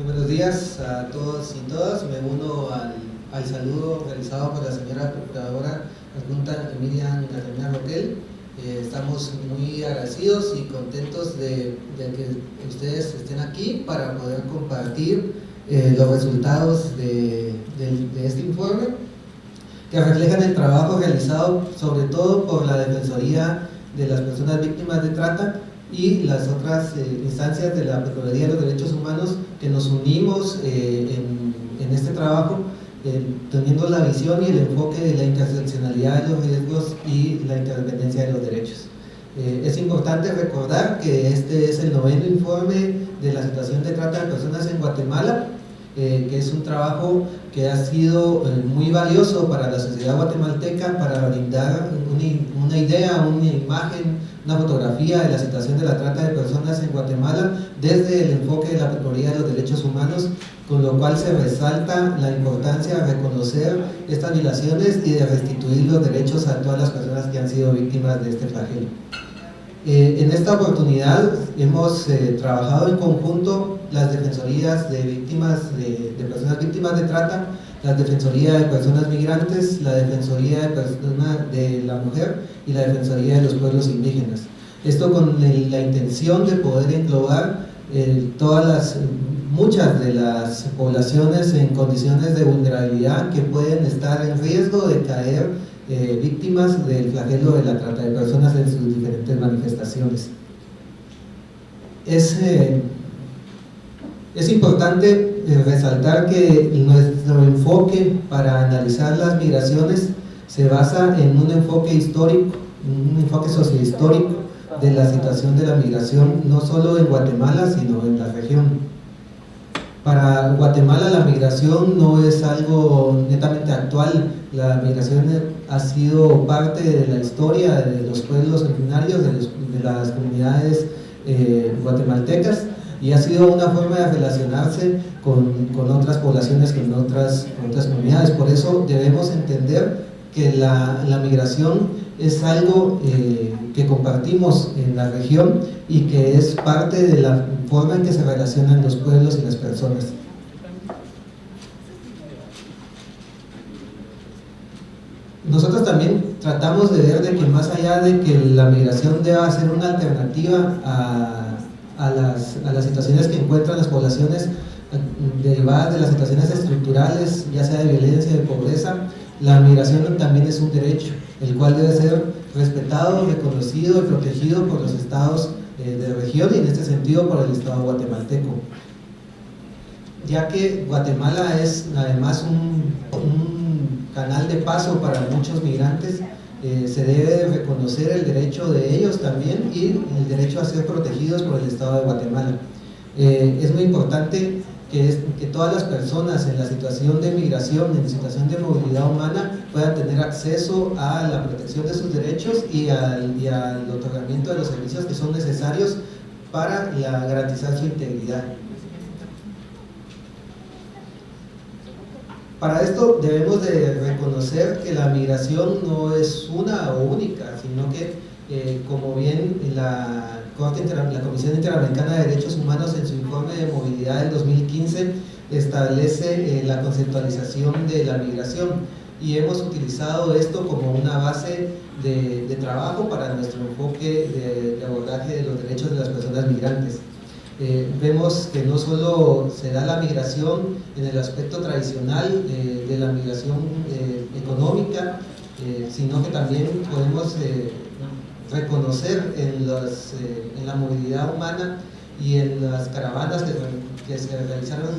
Muy buenos días a todos y todas. Me uno al saludo realizado por la señora procuradora adjunta Miriam Carolina Roquel. Estamos muy agradecidos y contentos de que ustedes estén aquí para poder compartir los resultados de este informe, que reflejan el trabajo realizado sobre todo por la Defensoría de las Personas Víctimas de Trata y las otras instancias de la Procuraduría de los Derechos Humanos, que nos unimos en este trabajo, teniendo la visión y el enfoque de la interseccionalidad de los riesgos y la interdependencia de los derechos. Es importante recordar que este es el 9º informe de la situación de trata de personas en Guatemala, que es un trabajo que ha sido muy valioso para la sociedad guatemalteca para brindar una idea, una imagen, una fotografía de la situación de la trata de personas en Guatemala desde el enfoque de la Procuraduría de los Derechos Humanos, con lo cual se resalta la importancia de reconocer estas violaciones y de restituir los derechos a todas las personas que han sido víctimas de este flagelo. En esta oportunidad hemos trabajado en conjunto las defensorías de víctimas de personas víctimas de trata, la Defensoría de Personas Migrantes, la Defensoría de la Mujer y la Defensoría de los Pueblos Indígenas. Esto con la intención de poder englobar muchas de las poblaciones en condiciones de vulnerabilidad que pueden estar en riesgo de caer víctimas del flagelo de la trata de personas en sus diferentes manifestaciones. Es importante resaltar que nuestro enfoque para analizar las migraciones se basa en un enfoque histórico, un enfoque sociohistórico de la situación de la migración, no solo en Guatemala, sino en la región. Para Guatemala la migración no es algo netamente actual. La migración ha sido parte de la historia de los pueblos originarios, de las comunidades guatemaltecas, y ha sido una forma de relacionarse con otras poblaciones, con otras comunidades. Por eso debemos entender que la migración es algo que compartimos en la región y que es parte de la forma en que se relacionan los pueblos y las personas. Nosotros también tratamos de ver de que más allá de que la migración deba ser una alternativa a las situaciones que encuentran las poblaciones derivadas de las situaciones estructurales, ya sea de violencia, de pobreza, la migración también es un derecho, el cual debe ser respetado, reconocido y protegido por los estados de región, y en este sentido por el estado guatemalteco, ya que Guatemala es además un canal de paso para muchos migrantes. Se debe reconocer el derecho de ellos también y el derecho a ser protegidos por el estado de Guatemala. Es muy importante que todas las personas en la situación de migración, en situación de movilidad humana, puedan tener acceso a la protección de sus derechos y al otorgamiento de los servicios que son necesarios para garantizar su integridad. Para esto debemos de reconocer que la migración no es una o única, sino que como bien la Comisión Interamericana de Derechos Humanos en su informe de movilidad del 2015 establece la conceptualización de la migración, y hemos utilizado esto como una base de trabajo para nuestro enfoque de abordaje de los derechos de las personas migrantes. Vemos que no solo se da la migración en el aspecto tradicional de la migración económica, sino que también podemos reconocer en la movilidad humana y en las caravanas que se realizaron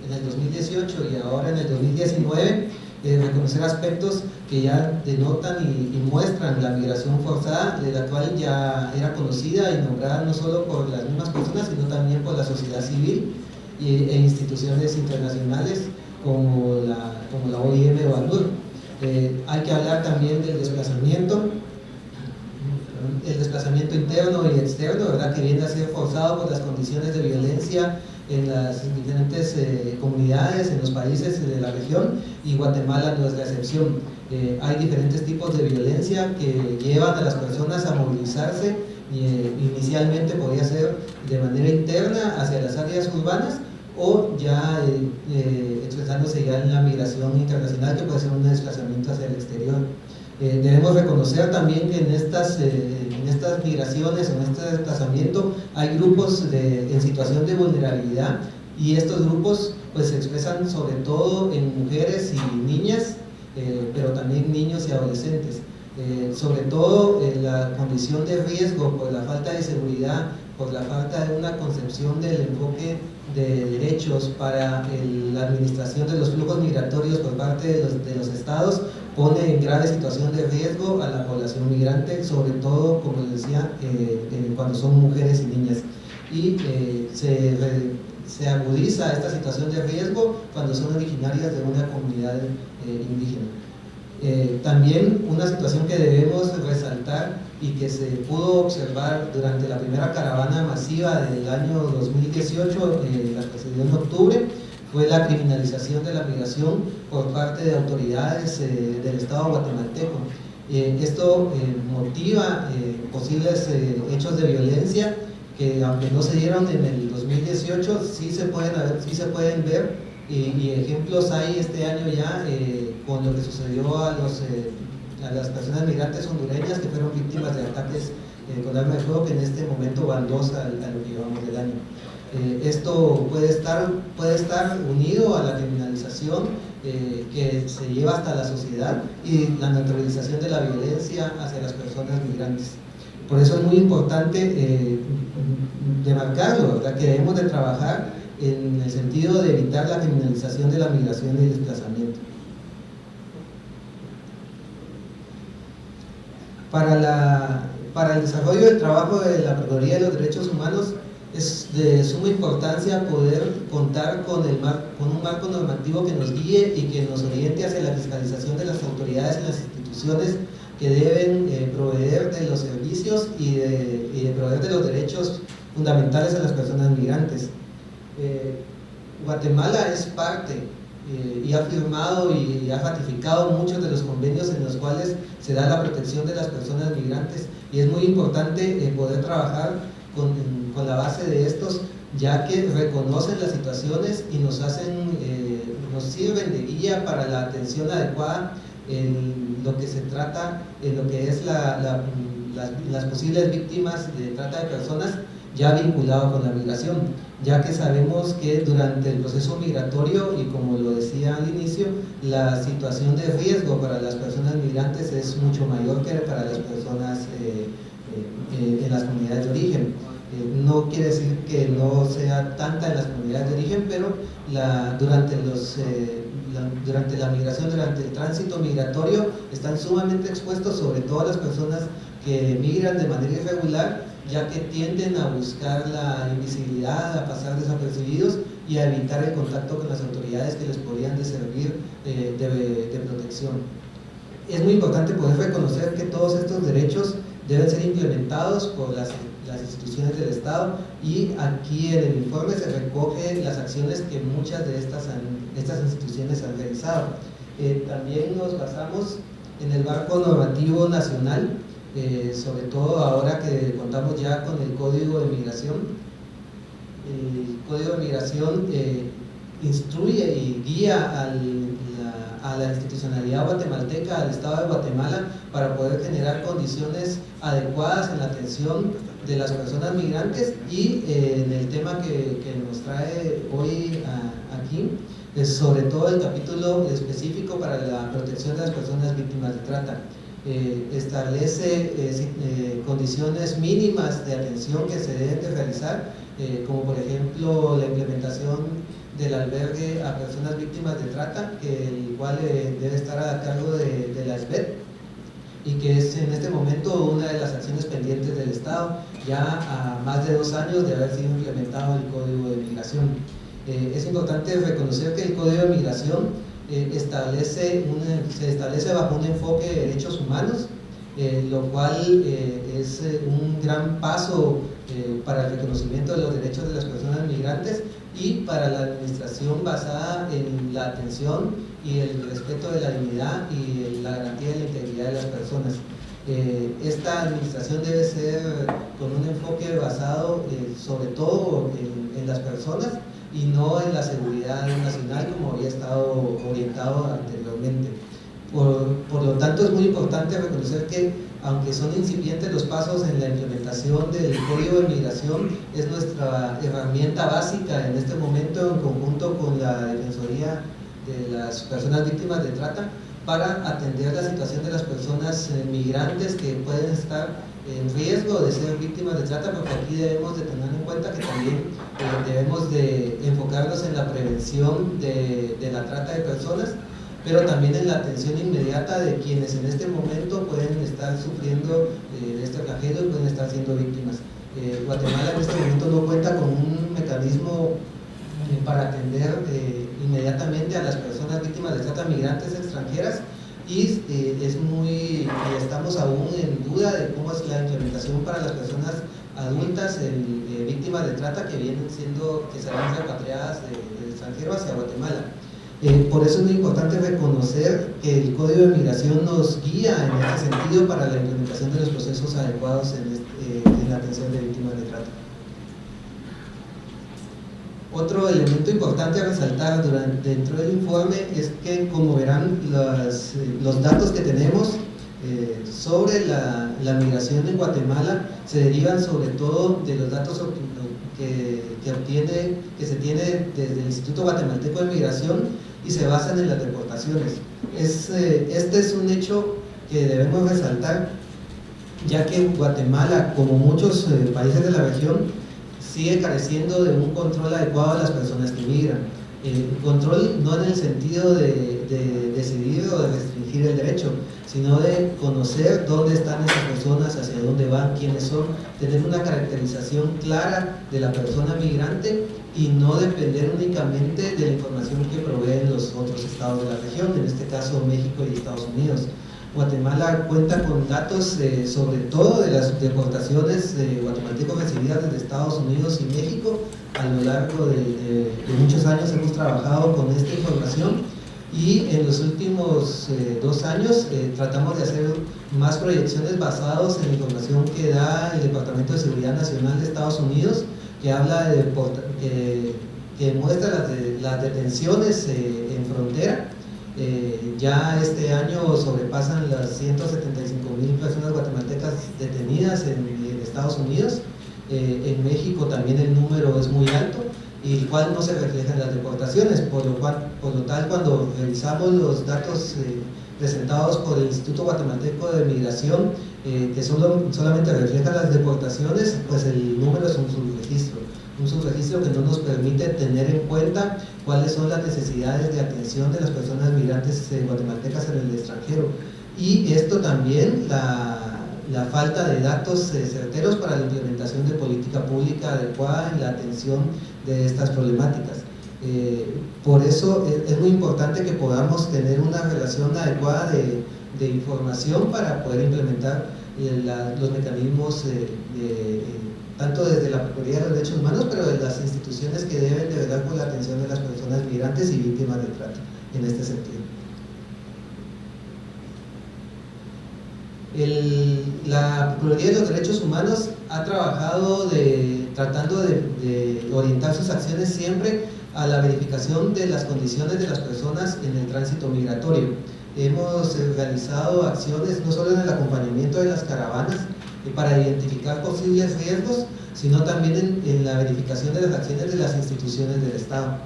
en el 2018 y ahora en el 2019, reconocer aspectos que ya denotan y muestran la migración forzada, de la cual ya era conocida y nombrada no solo por las mismas personas, sino también por la sociedad civil e instituciones internacionales como la OIM o ACNUR. Hay que hablar también del desplazamiento interno y externo, ¿verdad?, que viene a ser forzado por las condiciones de violencia en las diferentes comunidades, en los países de la región, y Guatemala no es la excepción. Hay diferentes tipos de violencia que llevan a las personas a movilizarse. Inicialmente podía ser de manera interna hacia las áreas urbanas, o ya expresándose ya en la migración internacional, que puede ser un desplazamiento hacia el exterior. Debemos reconocer también que en estas migraciones, en este desplazamiento, hay grupos en situación de vulnerabilidad, y estos grupos pues se expresan sobre todo en mujeres y niñas, pero también niños y adolescentes. Sobre todo en la condición de riesgo por la falta de seguridad, por la falta de una concepción del enfoque de derechos para la administración de los flujos migratorios por parte de los estados, pone en grave situación de riesgo a la población migrante, sobre todo, como les decía, cuando son mujeres y niñas. Y se agudiza esta situación de riesgo cuando son originarias de una comunidad indígena. También una situación que debemos resaltar y que se pudo observar durante la primera caravana masiva del año 2018, la que se dio en octubre, fue la criminalización de la migración por parte de autoridades del Estado guatemalteco. Esto motiva posibles hechos de violencia que, aunque no se dieron en el 2018, sí se pueden ver, y ejemplos hay este año ya con lo que sucedió a las personas migrantes hondureñas que fueron víctimas de ataques con arma de fuego, que en este momento van dos a lo que llevamos del año. Esto puede estar unido a la criminalización que se lleva hasta la sociedad y la naturalización de la violencia hacia las personas migrantes. Por eso es muy importante demarcarlo, ¿verdad?, que debemos de trabajar en el sentido de evitar la criminalización de la migración y el desplazamiento. Para el desarrollo del trabajo de la Procuraduría de los Derechos Humanos es de suma importancia poder contar con un marco normativo que nos guíe y que nos oriente hacia la fiscalización de las autoridades y las instituciones que deben proveer de los servicios y de proveer de los derechos fundamentales a las personas migrantes. Guatemala es parte y ha firmado y ha ratificado muchos de los convenios en los cuales se da la protección de las personas migrantes, y es muy importante poder trabajar con la base de estos, ya que reconocen las situaciones y nos sirven de guía para la atención adecuada en lo que se trata, en lo que es las posibles víctimas de trata de personas, ya vinculado con la migración, ya que sabemos que durante el proceso migratorio, y como lo decía al inicio, la situación de riesgo para las personas migrantes es mucho mayor que para las personas en las comunidades de origen. No quiere decir que no sea tanta en las comunidades de origen, pero durante la migración, durante el tránsito migratorio, están sumamente expuestos, sobre todo las personas que migran de manera irregular, ya que tienden a buscar la invisibilidad, a pasar desapercibidos y a evitar el contacto con las autoridades que les podrían servir de protección. Es muy importante poder reconocer que todos estos derechos deben ser implementados por las instituciones del Estado, y aquí en el informe se recoge las acciones que muchas de estas instituciones han realizado. También nos basamos en el marco normativo nacional, sobre todo ahora que contamos ya con el Código de Migración. El Código de Migración instruye y guía a la institucionalidad guatemalteca, al Estado de Guatemala, para poder generar condiciones adecuadas en la atención de las personas migrantes. Y en el tema que nos trae hoy aquí, es sobre todo el capítulo específico para la protección de las personas víctimas de trata. Establece condiciones mínimas de atención que se deben de realizar, como por ejemplo la implementación del albergue a personas víctimas de trata, el cual debe estar a cargo de la SBET, y que es en este momento una de las acciones pendientes del Estado, ya a más de 2 años de haber sido implementado el Código de Migración. Es importante reconocer que el Código de Migración se establece bajo un enfoque de derechos humanos, lo cual es un gran paso para el reconocimiento de los derechos de las personas migrantes y para la administración basada en la atención y el respeto de la dignidad y la garantía de la integridad de las personas. Esta administración debe ser con un enfoque basado sobre todo en las personas, y no en la seguridad nacional como había estado orientado anteriormente. Por lo tanto, es muy importante reconocer que, aunque son incipientes los pasos en la implementación del Código de Migración, es nuestra herramienta básica en este momento, en conjunto con la Defensoría de las Personas Víctimas de Trata, para atender la situación de las personas migrantes que pueden estar en riesgo de ser víctimas de trata, porque aquí debemos de tener en cuenta que también debemos de enfocarnos en la prevención de la trata de personas, pero también en la atención inmediata de quienes en este momento pueden estar sufriendo de este flagelo y pueden estar siendo víctimas. Guatemala en este momento no cuenta con un mecanismo para atender inmediatamente a las personas víctimas de trata migrantes extranjeras, y estamos aún en duda de cómo es la implementación para las personas adultas víctimas de trata que serán repatriadas del extranjero hacia Guatemala. Por eso es muy importante reconocer que el Código de Migración nos guía en este sentido para la implementación de los procesos adecuados en la atención de víctimas de trata. Otro elemento importante a resaltar dentro del informe es que, como verán, los datos que tenemos sobre la migración en Guatemala se derivan sobre todo de los datos que se tiene desde el Instituto Guatemalteco de Migración y se basan en las deportaciones. Este es un hecho que debemos resaltar, ya que Guatemala, como muchos países de la región, sigue careciendo de un control adecuado a las personas que migran. Control no en el sentido de decidir o de restringir el derecho, sino de conocer dónde están esas personas, hacia dónde van, quiénes son, tener una caracterización clara de la persona migrante y no depender únicamente de la información que proveen los otros estados de la región, en este caso México y Estados Unidos. Guatemala cuenta con datos sobre todo de las deportaciones guatemaltecos recibidas desde Estados Unidos y México. A lo largo de muchos años hemos trabajado con esta información, y en los últimos 2 años tratamos de hacer más proyecciones basadas en la información que da el Departamento de Seguridad Nacional de Estados Unidos, que habla que muestra las detenciones en frontera. Ya este año sobrepasan las 175,000 personas guatemaltecas detenidas en Estados Unidos. En México también el número es muy alto, y el cual no se refleja en las deportaciones, por lo tal, cuando revisamos los datos presentados por el Instituto Guatemalteco de Migración, que solamente reflejan las deportaciones, pues el número es un subregistro que no nos permite tener en cuenta cuáles son las necesidades de atención de las personas migrantes guatemaltecas en el extranjero. Y esto también, la falta de datos certeros para la implementación de política pública adecuada en la atención de estas problemáticas. Por eso es muy importante que podamos tener una relación adecuada de información para poder implementar los mecanismos tanto desde la Procuraduría de los Derechos Humanos, pero de las instituciones que deben de velar por la atención de las personas migrantes y víctimas de trata en este sentido. La Procuraduría de los Derechos Humanos ha trabajado tratando de orientar sus acciones siempre a la verificación de las condiciones de las personas en el tránsito migratorio. Hemos realizado acciones no solo en el acompañamiento de las caravanas para identificar posibles riesgos, sino también en la verificación de las acciones de las instituciones del Estado.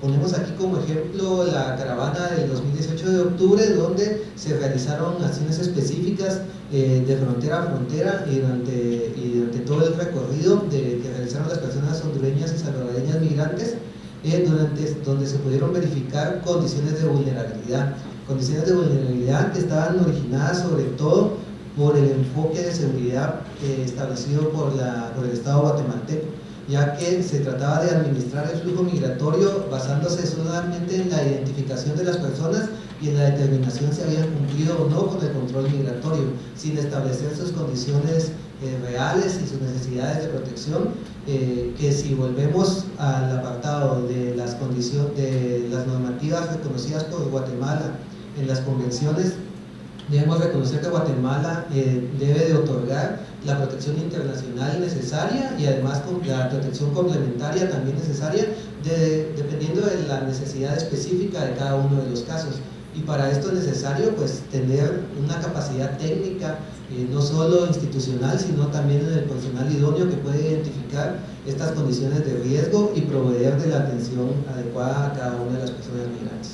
Ponemos aquí como ejemplo la caravana del 2018 de octubre, donde se realizaron acciones específicas de frontera a frontera, y durante todo el recorrido que realizaron las personas hondureñas y salvadoreñas migrantes, donde se pudieron verificar condiciones de vulnerabilidad que estaban originadas sobre todo por el enfoque de seguridad establecido por el Estado guatemalteco, ya que se trataba de administrar el flujo migratorio basándose solamente en la identificación de las personas y en la determinación si habían cumplido o no con el control migratorio, sin establecer sus condiciones reales y sus necesidades de protección, que si volvemos al apartado de las normativas reconocidas por Guatemala en las convenciones Debemos reconocer que Guatemala debe de otorgar la protección internacional necesaria y además la protección complementaria también necesaria dependiendo de la necesidad específica de cada uno de los casos. Y para esto es necesario pues tener una capacidad técnica, no solo institucional, sino también en el personal idóneo que puede identificar estas condiciones de riesgo y proveer de la atención adecuada a cada una de las personas migrantes.